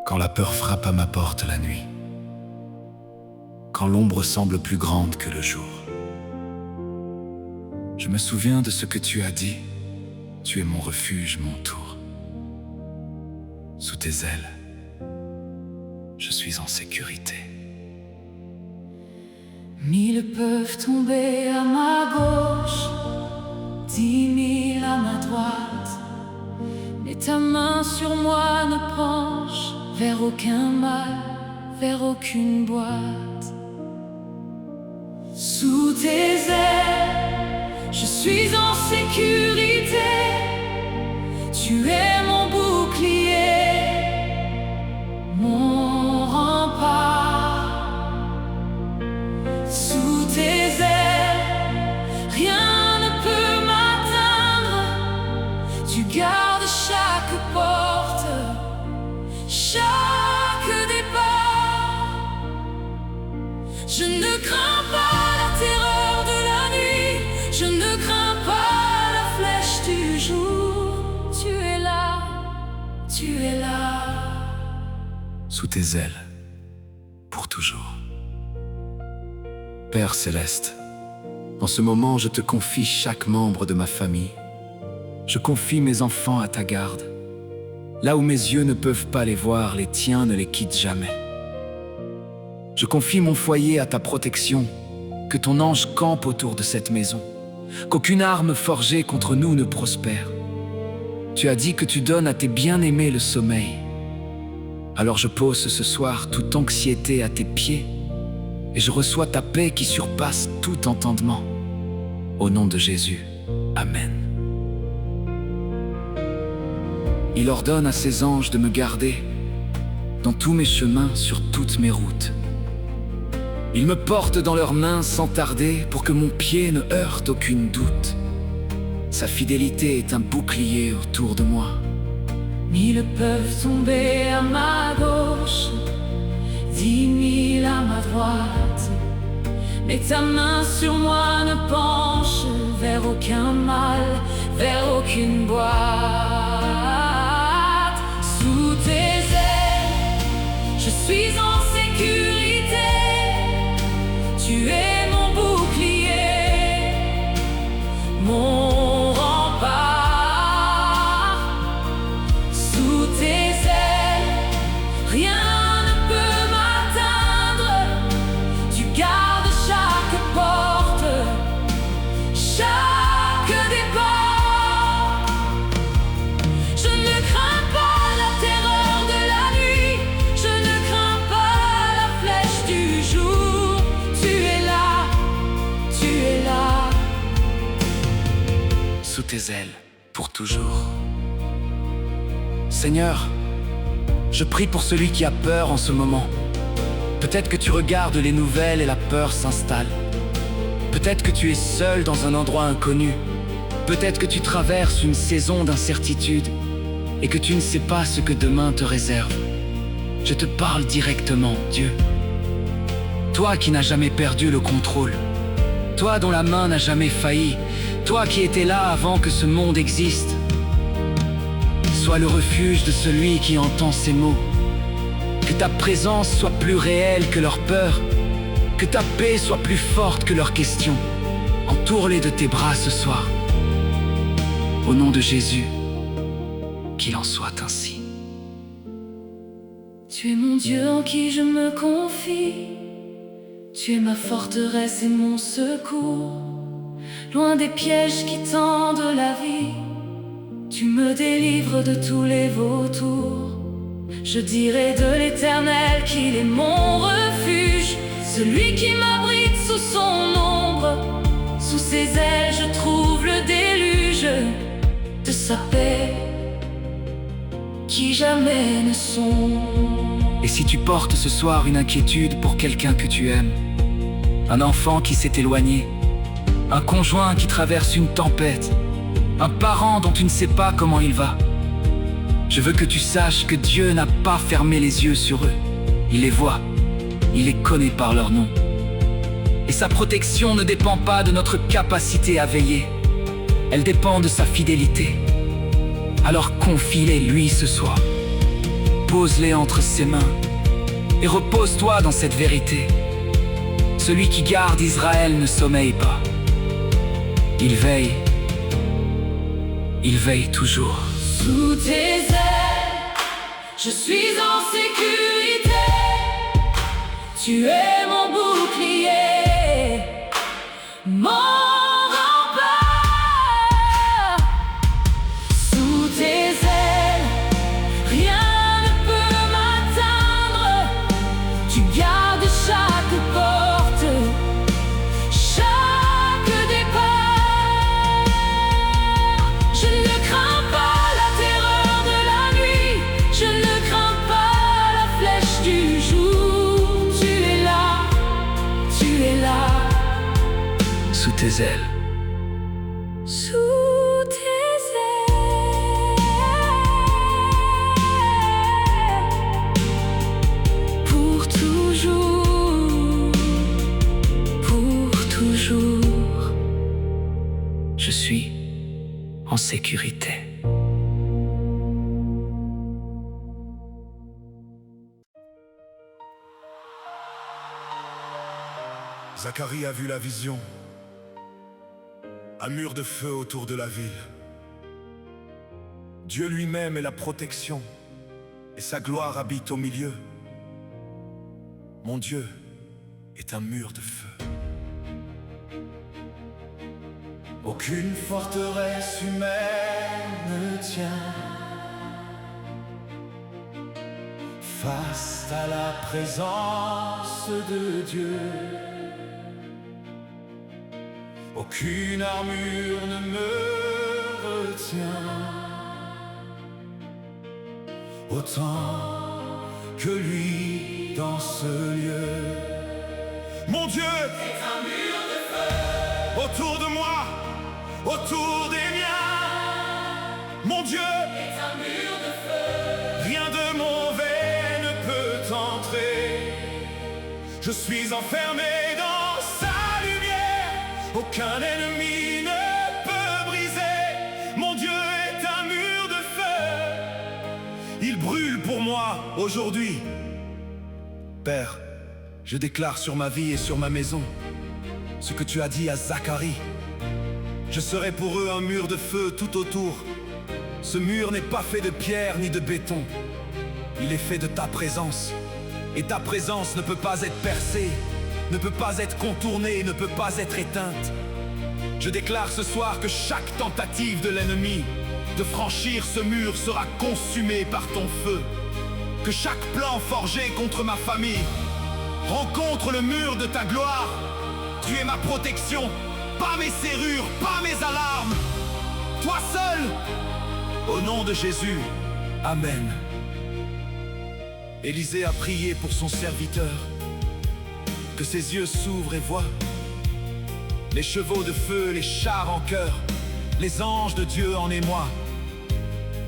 Quand la peur frappe à ma porte la nuit, quand l'ombre semble plus grande que le jour, je me souviens de ce que tu as dit. Tu es mon refuge, mon tour. Sous tes ailes, je suis en sécurité. 1000 peuvent tomber à ma gauche, 10 000 à ma droite, mais ta main sur moi ne penche vers aucun mal, vers aucune boîte. Sous tes ailes, je suis en sécurité. Tu es mon bouclier, mon rempart. Sous tes ailes, rien ne peut m'atteindre. Tu gardes chaque porte, chaque départ. Je ne crains pas la terreur de la nuit, je ne crains pas la flèche du jour. Tu es là, tu es là. Sous tes ailes, pour toujours. Père céleste, en ce moment je te confie chaque membre de ma famille. Je confie mes enfants à ta garde. Là où mes yeux ne peuvent pas les voir, les tiens ne les quittent jamais. Je confie mon foyer à ta protection, que ton ange campe autour de cette maison, qu'aucune arme forgée contre nous ne prospère. Tu as dit que tu donnes à tes bien-aimés le sommeil. Alors je pose ce soir toute anxiété à tes pieds, et je reçois ta paix qui surpasse tout entendement. Au nom de Jésus, Amen. Il ordonne à ses anges de me garder dans tous mes chemins, sur toutes mes routes. Ils me portent dans leurs mains sans tarder pour que mon pied ne heurte aucune doute. Sa fidélité est un bouclier autour de moi. 1000 peuvent tomber à ma gauche, 10 000 à ma droite, mais ta main sur moi ne penche vers aucun mal, vers aucune boîte. Sous tes ailes, je suis en sécurité. Tu es mon bouclier, mon rempart. Sous tes ailes, rien ne peut m'atteindre. Tu gardes chaque porte, chaque départ. Je ne crains pas la terreur de la nuit, je ne crains pas la flèche du jour. Tu es là, tu es là. Sous tes ailes, pour toujours. Seigneur, je prie pour celui qui a peur en ce moment. Peut-être que tu regardes les nouvelles et la peur s'installe. Peut-être que tu es seul dans un endroit inconnu. Peut-être que tu traverses une saison d'incertitude et que tu ne sais pas ce que demain te réserve. Je te parle directement, Dieu. Toi qui n'as jamais perdu le contrôle. Toi dont la main n'a jamais failli. Toi qui étais là avant que ce monde existe. Sois le refuge de celui qui entend ces mots. Que ta présence soit plus réelle que leur peur. Que ta paix soit plus forte que leurs questions. Entoure-les de tes bras ce soir. Au nom de Jésus, qu'il en soit ainsi. Tu es mon Dieu en qui je me confie. Tu es ma forteresse et mon secours. Loin des pièges qui tendent la vie, tu me délivres de tous les vautours. Je dirai de l'Éternel qu'il est mon refuge, celui qui m'abrite sous son ombre. Sous ses ailes je trouve le déluge de sa paix qui jamais ne sombre. Et si tu portes ce soir une inquiétude pour quelqu'un que tu aimes, un enfant qui s'est éloigné, un conjoint qui traverse une tempête, un parent dont tu ne sais pas comment il va, je veux que tu saches que Dieu n'a pas fermé les yeux sur eux. Il les voit, il les connaît par leur nom. Et sa protection ne dépend pas de notre capacité à veiller, elle dépend de sa fidélité. Alors confie-les lui ce soir. pose-les entre ses mains et repose-toi dans cette vérité. Celui qui garde Israël ne sommeille pas. Il veille toujours. Sous tes ailes, je suis en sécurité. Tu es mon bouclier, mon rempart. Sous tes ailes, rien ne peut m'atteindre. Tu gardes chaque porte, chaque départ. Je ne crains pas la terreur de la nuit, je ne crains pas la flèche du jour. Tu es là, tu es là. Sous tes ailes. Sous tes ailes. Pour toujours, pour toujours. Je suis en sécurité. Zacharie a vu la vision. Un mur de feu autour de la ville. Dieu lui-même est la protection, et sa gloire habite au milieu. Mon Dieu est un mur de feu. Aucune forteresse humaine ne tient face à la présence de Dieu. Aucune armure ne me retient autant que lui dans ce lieu. Mon Dieu est un mur de feu autour de moi, autour des miens. Mon Dieu est un mur de feu, rien de mauvais ne peut entrer. Je suis enfermé dans sa lumière, aucun ennemi ne peut briser. Mon Dieu est un mur de feu, il brûle pour moi aujourd'hui. Père, je déclare sur ma vie et sur ma maison ce que tu as dit à Zacharie. Je serai pour eux un mur de feu tout autour. Ce mur n'est pas fait de pierre ni de béton. Il est fait de ta présence. Et ta présence ne peut pas être percée, ne peut pas être contournée, ne peut pas être éteinte. Je déclare ce soir que chaque tentative de l'ennemi de franchir ce mur sera consumée par ton feu. Que chaque plan forgé contre ma famille rencontre le mur de ta gloire. Tu es ma protection, pas mes serrures, pas mes alarmes. Toi seul, au nom de Jésus, Amen. Élisée a prié pour son serviteur, que ses yeux s'ouvrent et voient les chevaux de feu, les chars en chœur, les anges de Dieu en émoi.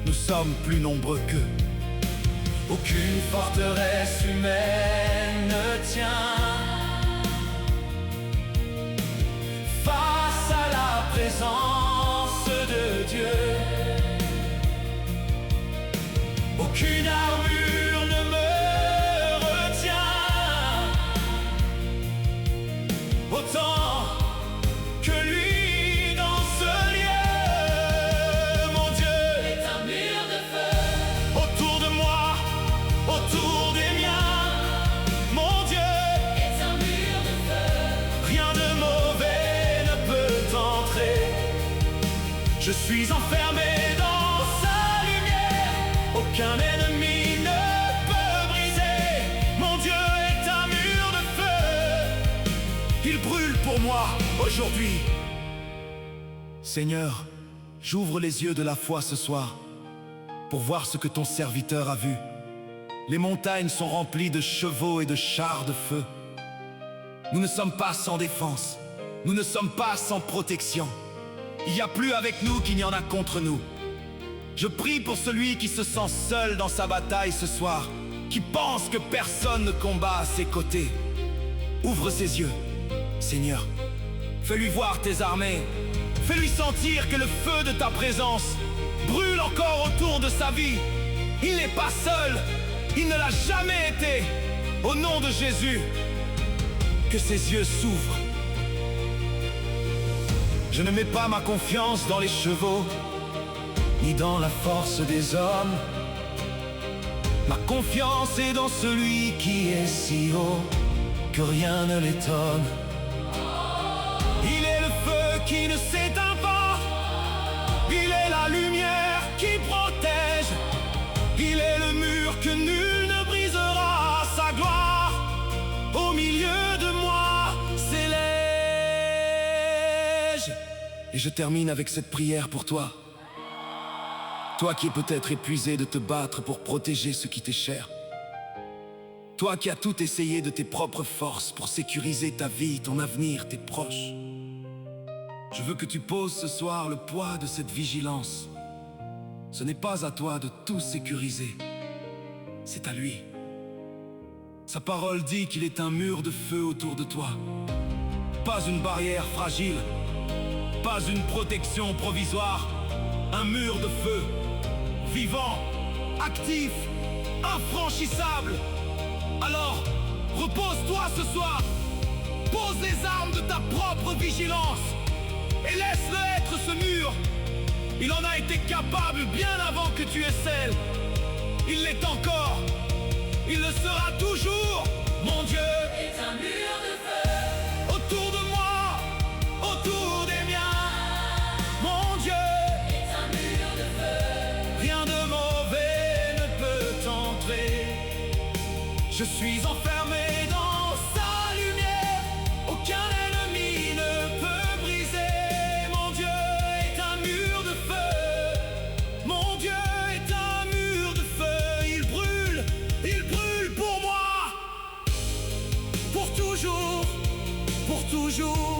Nous sommes plus nombreux qu'eux. Aucune forteresse humaine ne tient face à la présence de Dieu. Aucune armure ne me retient autant que lui dans ce lieu. Mon Dieu est un mur de feu autour de moi, autour des miens. Mon Dieu est un mur de feu, rien de mauvais ne peut entrer. Je suis enfermé dans sa lumière, aucun ennemi ne peut briser. Mon Dieu est un mur de feu, il brûle pour moi aujourd'hui. Seigneur, j'ouvre les yeux de la foi ce soir pour voir ce que ton serviteur a vu. Les montagnes sont remplies de chevaux et de chars de feu. Nous ne sommes pas sans défense, nous ne sommes pas sans protection. Il n'y a plus avec nous qu'il n'y en a contre nous. Je prie pour celui qui se sent seul dans sa bataille ce soir, qui pense que personne ne combat à ses côtés. Ouvre ses yeux, Seigneur. Fais-lui voir tes armées. Fais-lui sentir que le feu de ta présence brûle encore autour de sa vie. Il n'est pas seul, Il ne l'a jamais été. Au nom de Jésus, que ses yeux s'ouvrent. Je ne mets pas ma confiance dans les chevaux, ni dans la force des hommes. Ma confiance est dans celui qui est si haut que rien ne l'étonne. Il est le feu qui ne s'éteint pas. Il est la lumière qui protège. Il est le mur que nul ne brisera. Sa gloire au milieu de moi s'élève. Et je termine avec cette prière pour toi. Toi qui es peut-être épuisé de te battre pour protéger ce qui t'est cher. Toi qui as tout essayé de tes propres forces pour sécuriser ta vie, ton avenir, tes proches. Je veux que tu poses ce soir le poids de cette vigilance. Ce n'est pas à toi de tout sécuriser, c'est à lui. Sa parole dit qu'il est un mur de feu autour de toi. Pas une barrière fragile, pas une protection provisoire. Un mur de feu, vivant, actif, infranchissable. Alors, repose-toi ce soir. Pose les armes de ta propre vigilance et laisse-le être ce mur. Il en a été capable bien avant que tu aies celle. Il l'est encore. Il le sera toujours. Mon Dieu est un mur de feu autour de moi, autour des miens. Mon Dieu est un mur de feu. rien de mauvais ne peut entrer. Je suis enfermé dans sa lumière. Aucun ennemi ne peut briser. Mon Dieu est un mur de feu. Mon Dieu est un mur de feu. Il brûle pour moi. Pour toujours, pour toujours.